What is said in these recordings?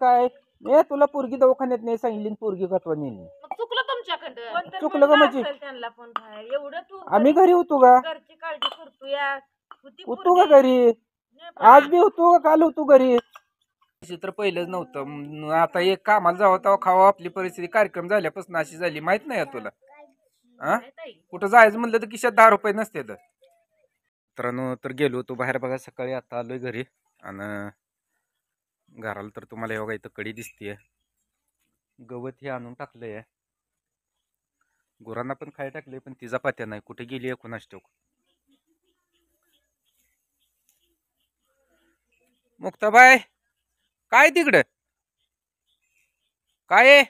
काय तुला पोरगी दवाखान्यात नाही सांगितली पोरगी गतवा नेली चुकलं तुमच्याकडं चुकलं का म्हणजे त्यांना पण एवढं तू आम्ही घरी होतो का घरची काळजी करतो या होतो का घरी आज बी होतो का काल होतो घरी तर पहिलंच नव्हतं आता एक कामाला जावं तेव्हा खावा आपली परिस्थिती कार्यक्रम झाल्यापासून अशी झाली माहित नाही तुला हा कुठं जायचं म्हणलं तर खिशात 10 रुपये नसते तर मित्रांनो तर गेलो होतो बाहेर बघा सकाळी आता आलोय घरी आणि घराला तर तुम्हाला एवढा इथं कडी दिसतीये गवत हे आणून टाकलंय गुरांना पण खाय टाकले पण तिचा पात्या नाही कुठे गेली कोणास ठाऊक मुक्ताबाई काय तिकडं काय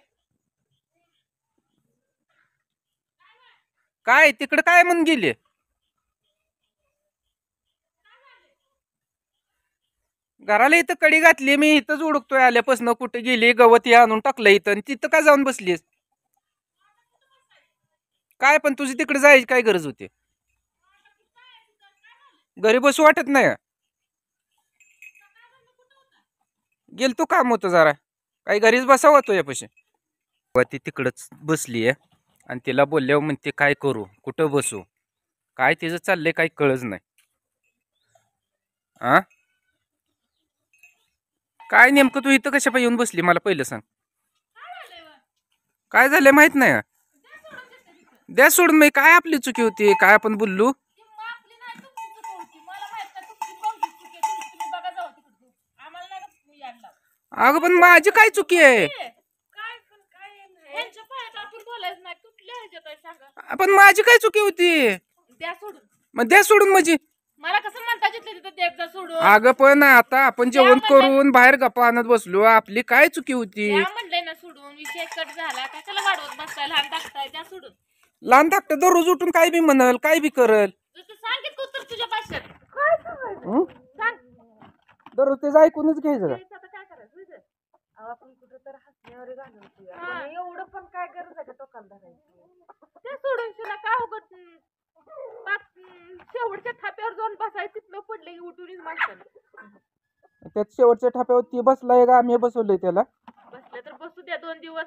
काय तिकडं काय म्हणून गेली घराला इथं कडी घातली मी इथंच उडकतोय आल्यापासून कुठे गेली गवत हे आणून टाकलं इथं आणि तिथं का जाऊन बसलीस काय पण तुझी तिकडे जायची काय गरज होती घरी बसू वाटत नाही गेलतो काम होतं जरा काही घरीच बसावं होतो यापाशी ती तिकडच बसली आहे आणि तिला बोलल्यावर म्हणते काय करू कुठं बसू काय तिचं चाललंय काही कळच नाही आ काय नेमकं तू इथं कशा येऊन बसली मला पहिलं सांग काय झालंय माहित नाही द्या सोडून मी काय आपली चुकी होती काय आपण बोललो अगं पण माझी काय चुकी आहे पण माझी काय चुकी होती मग द्या सोडून माझी मला कसं म्हणता तिथं द्यायचं सोडून अगं पण आता आपण जेवण करून बाहेर गप्पा आणत बसलो आपली काय चुकी होती म्हणलंय ना सोडून विषय कट झाला कशाला वाढवत बसताय लहान टाकताय त्या सोडून लहान धाकट दररोज उठून काय बी म्हणल काय बी करल सांगितलं तर तुझ्या भाषेत काय सांग दररोज ते ऐकूनच घ्यायचं काय करायचं आपण कुठं तर हसण्यावर घालून एवढं पण काय गरज आहे का टोकाला धरायची ते सोडून शिना काय उगत शेवटच्या थाप्यावर जाऊन बसायचं तिथलं पडले उठून माणसाने त्यात शेवटच्या थाप्यावर ती बसलाय का आम्ही बसवलंय त्याला बसले तर बसू द्या 2 दिवस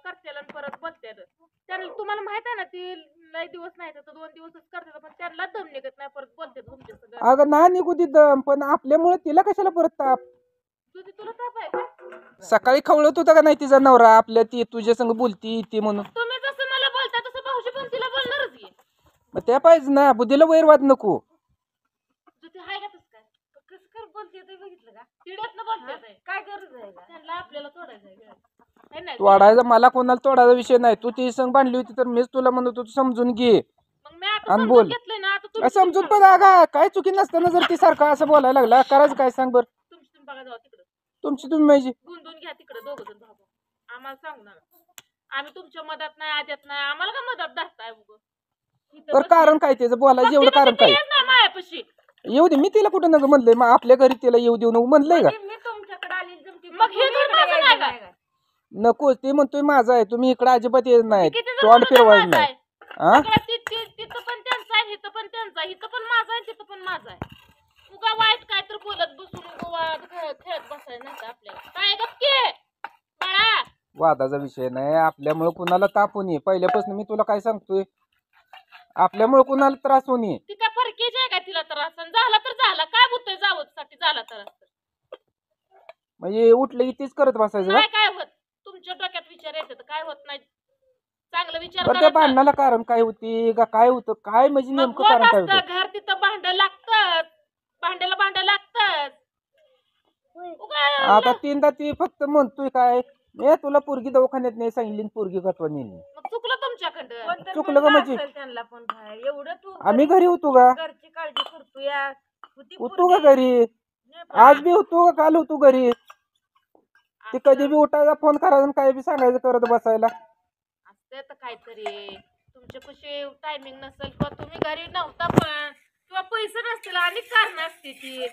करतेला परत बसते त्याला तुम्हाला माहित आहे ना ती लय दिवस नाही तर 2 दिवसच करते पण त्यांना दम निघत नाही परत बोलते तुमच्या सगळं अगं ना निघू ती दम पण आपल्यामुळे तिला कशाला परत ताप तुला ताप आहे का सकाळी खवळत होता का नाही तिचा नवरा आपल्या ती तुझ्या संग बोलती ती म्हणून तुम्ही जसं मला बोलता तसं भाऊजी पण तिला बोलणारच आहे मग त्या पाहिजे ना बुद्धीला वैरवाद नको ते हाय का तसं काय कसं कर बोलते ते बघितलं का तिड्यात बोलते काय गरज आहे त्यांना आपल्याला तोडायचं आहे तोडायचा मला कोणाला तोडायचा विषय नाही तू ती संग बांधली होती तर मीच तुला म्हणतो तू समजून घे मग मी आता आणि बोल घेतलंय ना आता तुम्ही समजून पण अगा काय चुकी नसताना जर ती सारखं असं बोलायला लागला करायचं काय सांग बरं तुम्ही बघा जाऊ तिकडं तुमची तुम्ही माझी गुंतून घ्या तिकडे दोघं जण भाऊ आम्हाला सांगू नका आम्ही तुमच्या मदत नाही आद्यात नाही आम्हाला का मदत धरताय तर कारण काय त्याचं बोलायचं एवढं कारण काय मायापाशी येऊ दे मी तिला कुठं नका म्हणलंय मग आपल्या घरी तिला येऊ देऊ नको म्हणलंय का मी तुमच्याकडे आली मग हे घर माझं नाही का नको ते म्हणतोय माझा आहे तुम्ही इकडे अजिबात येत नाही तोंड फिरवायचं नाही तिथं पण त्यांचा आहे इथं पण त्यांचा इथं पण माझा आहे तिथं पण माझा आहे उगा वाईट काय तर बोलत बसून खेळत बसायचं नाही आपल्याला काय गप्पे बाळा वादाचा विषय नाही आपल्यामुळे कुणाला ताप होणे पहिल्यापासून मी तुला काय सांगतोय आपल्यामुळे कुणाला त्रास होणे ती काय फरकीच आहे का तिला त्रास झाला तर झाला काय बोलतोय जावसाठी झाला तर म्हणजे उठलं की तीच करत बसायचं नाही काय होत तुमच्या डोक्यात विचार येतात काय होत नाही चांगलं विचार त्या भांडणाला कारण काय होती का काय होतं काय म्हणजे नेमकं कारण काय होतं घर तिथं भांड लागतात भांड्याला भांड लागतात आता 3दा ती फक्त म्हणतोय काय तुला पोरगी दवाखान्यात नाही सांगितली पोरगी गतवा नेली चुकलं तुमच्याकडं चुकलं का म्हणजे त्यांना पण एवढं तू आम्ही घरी होतो का घरची काळजी करतो या होतो का घरी आज बी होतो का काल होतो घरी ते कधी बी उठायचा फोन करायचा काय बी सांगायचं करत बसायला असते तर काहीतरी तुमच्यापाशी टायमिंग नसेल किंवा तुम्ही घरी नव्हता पण किंवा पैसे नसतील आणि कारण असते ती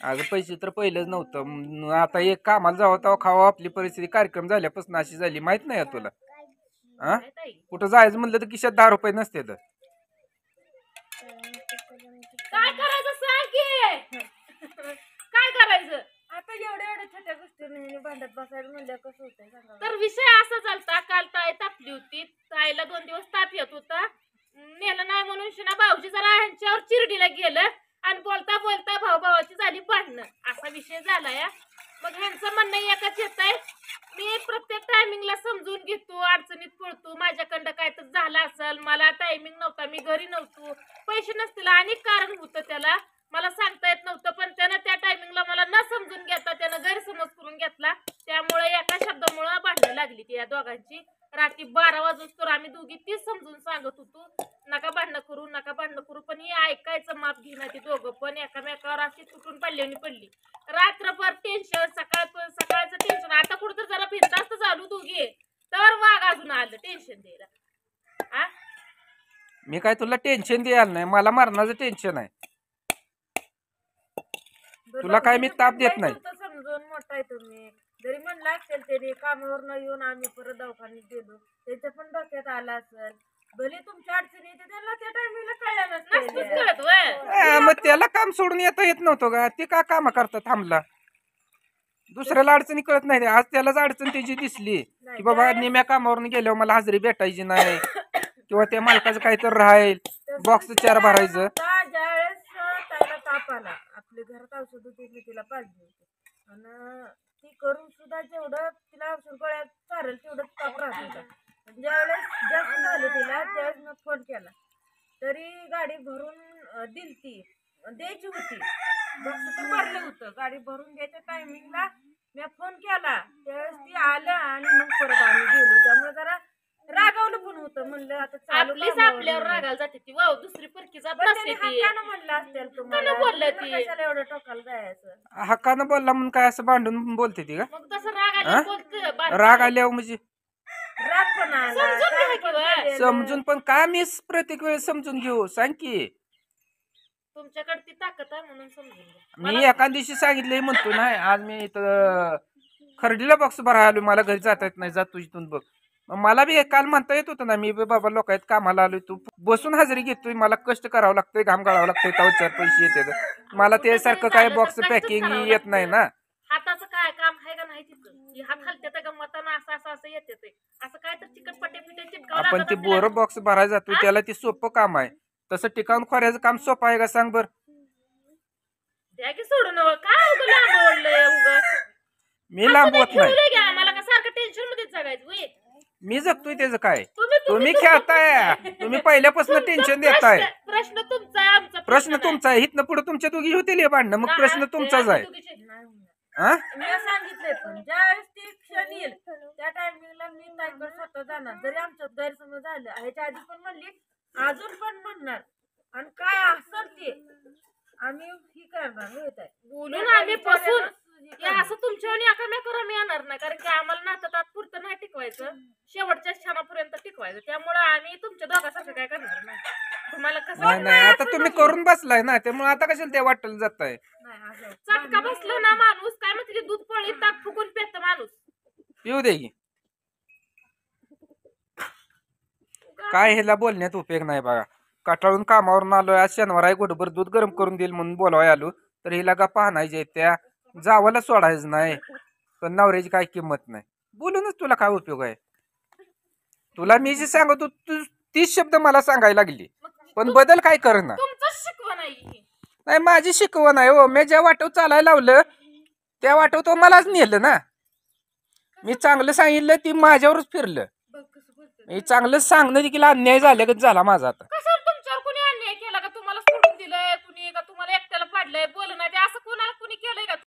अगं पैसे तर पहिलंच नव्हतं आता एक कामाला जावं तेव्हा खावा आपली परिस्थिती कार्यक्रम झाल्यापासून अशी झाली माहित नाही तुला हा कुठं जायचं म्हणलं तर खिशात 10 रुपये नसते तर काय करायचं सांग की काय करायचं आता एवढ्या छोट्या भांडत बसायला म्हणलं कसं होतंय सांगा. तर विषय असा चालता, काल ताई तापली होती, ताईला 2 दिवस ताप येत होता, नेलं नाही म्हणून शिना भाऊजी जरा ह्यांच्यावर चिरडीला गेलं आणि बोलता बोलता भाऊ-भावाची झाली भांडणं, असा विषय झाला या. मग ह्यांचं म्हणणं एकच येत आहे, मी प्रत्येक टायमिंगला समजून घेतो, अडचणीत पडतो, माझ्याकडं काय तर झालं असेल, मला टायमिंग नव्हता, मी घरी नव्हतो, पैसे नसतील, अनेक कारण होतं त्याला, मला सांगता येत नव्हतं, पण त्यानं त्या टायमिंगला मला न समजून घेता त्यानं गैरसमज करून घेतला, त्यामुळे एका शब्दामुळे भांडणं लागली ती या दोघांची. रात्री 12 वाजून आम्ही दोघी तीच समजून सांगत होतो, नका भांडणं करू, नका भांडणं करू, पण ही ऐकायचं माप घेणं, ती दोघं पण एकामेकावर अशी तुटून पडली. रात्रभर टेन्शन, सकाळचं टेन्शन. आता कुठं जरा भिंतास्त चालू दोघी तर वाघ अजून आलं टेन्शन द्यायला. मी काय तुला टेन्शन द्यायला नाही, मला मरणाचं टेन्शन आहे. तुला काय मी ताप देत नाही. समजून मोठा आहे तुम्ही, जरी म्हणलं असेल तरी कामावर न येऊन आम्ही परत दवाखान्यात गेलो, त्याच्या पण डोक्यात आला असेल, भले तुमच्या अडचणी येते त्यांना त्या टायमिंगला कळलं नसतंच कळत व्हय. मग त्याला काम सोडून येता येत नव्हतं का? ते का काम करता थांबला? दुसऱ्याला अडचणी कळत नाही. आज त्यालाच अडचण त्याची दिसली की बाबा निम्या कामावरून गेल्यावर मला हजेरी भेटायची नाही किंवा त्या मालकाचं काहीतरी राहील, बॉक्स 4 भरायचं. ज्यावेळेस त्याला ताप आला, आपल्या घरात औषध होती, मी तिला पाजली होती आणि ती करून सुद्धा जेवढं तिला औषध गोळ्या चालेल तेवढं ताप राहत होता. ज्यावेळेस जास्त झालं तिला त्यावेळेस मी फोन केला, तरी गाडी भरून दिलती, द्यायची होती, बॉक्स तर भरलं होतं, गाडी भरून द्यायच्या टायमिंगला मी फोन केला, त्यावेळेस ती आलं आणि मग परत आम्ही गेलो. त्यामुळे जरा रागावलं पण होतं, म्हणलं आता चालू आपलीच आपल्यावर रागायला जाते ती, वाव दुसरी परकी जात नसते ती. हक्कानं म्हणलं असेल तुम्हाला, बोललं ती. कशाला एवढं टोकाला जायचं. हक्कानं बोलला म्हणून काय असं भांडून बोलते ती का? मग तसं रागायला बोलतं, राग आल्यावर म्हणजे राग पण आला, समजून घ्या की बा. समजून पण काय मी प्रत्येक वेळेस समजून घेऊ? सांग की. तुमच्याकडे ती ताकद आहे म्हणून समजून घ्या. मी एका दिवशी सांगितलंय म्हणतो नाही, आज मी इथं खरडीला बॉक्स भरायला आलो, मला घरी जाता येत नाही, जा तू इथून बघ. मग मला बी काल म्हणता येत होतं ना, मी बाबा लोक आहेत कामाला आलोय, तू बसून हजेरी घेतोय, मला कष्ट करावं लागतंय, घाम गाळावं लागतंय, तेव्हा 4 पैसे येतात. मला ते सारखं काय बॉक्स पॅकिंग येत नाही ना. हाताचं काय काम आहे का नाही तिथं, ही हात हलत्यात का मताना असं येते ते, असं काय तर चिकटपटे पिटे चिटकावं आपण लागत ते आपल्याला. बोरं बॉक्स भरायला जातो त्याला ते सोपं काम आहे, तसं टिकाऊन खोऱ्याचं काम सोपं आहे का सांग बर? द्या की सोडून काय उगं लांब ओढलंय उगं. मी लांबवत नाही, ठेवलंय घ्या आम्हाला का सारखं टेन्शन मध्ये जगायचं होय. मी जगतोय त्याचं काय? तुम्ही तुम्ही खेळताय, तुम्ही पहिल्यापासून टेन्शन देताय. प्रश्न तुमचा आहे, आमचा प्रश्न नाही. तुमचा आहे, इथनं पुढे तुमच्या दोघी होतील हे भांडणं, मग प्रश्न तुमचाच आहे. हा? मी सांगितलंय पण ज्यावेळेस ती क्षण येईल त्या टायमिंगला मी ताईकडे स्वतः जाणार, जरी आमच्यात गैरसमज झालं, ह्याच्या आधी पण म्हणली, अजून पण म्हणणार, आणि काय असेल ते आम्ही ही करणार होत आहे. बोलून आम्ही बसून हे असं तुमच्यावर एकामेकावर आम्ही येणार नाही, कारण की आम्हाला नातं तात्पुरतं नाही टिकवायचं, शेवटच्या क्षणापर्यंत टिकवायचं. त्यामुळे आम्ही तुमच्या दोघांसारखं काय करणार नाही. तुम्हाला कसं नाही नाही, आता तुम्ही करून बसलाय ना, त्यामुळे आता कशाला ते वाटेल जात आहे. चटका बसलो ना माणूस काय म्हणते, दूध पळी ताक फुकून पेत माणूस. पिऊ दे की. काय ह्याला बोलण्यात उपयोग नाही बघा. काटाळून कामावरून आलोय, आज शनिवार आहे, घोटभर दूध गरम करून देईल म्हणून बोलावाय आलो, तर हिला का पाहण्याचे त्या जावाला सोडायचं नाही, पण नवऱ्याची काय किंमत नाही. बोलूनच तुला काय उपयोग आहे? तुला मी जे सांगतो तू 30 शब्द मला सांगायला लागली, पण बदल काय करणार? तुमचं शिकवण नाही. नाही, माझी शिकवण आहे हो. मी ज्या वाटव चालायला लावलं त्या वाटव तो मलाच नेलं ना. मी चांगलं सांगितलं ती माझ्यावरच फिरलं. मी चांगलं सांगणं देखील अन्याय झाल्यागत झाला माझा आता.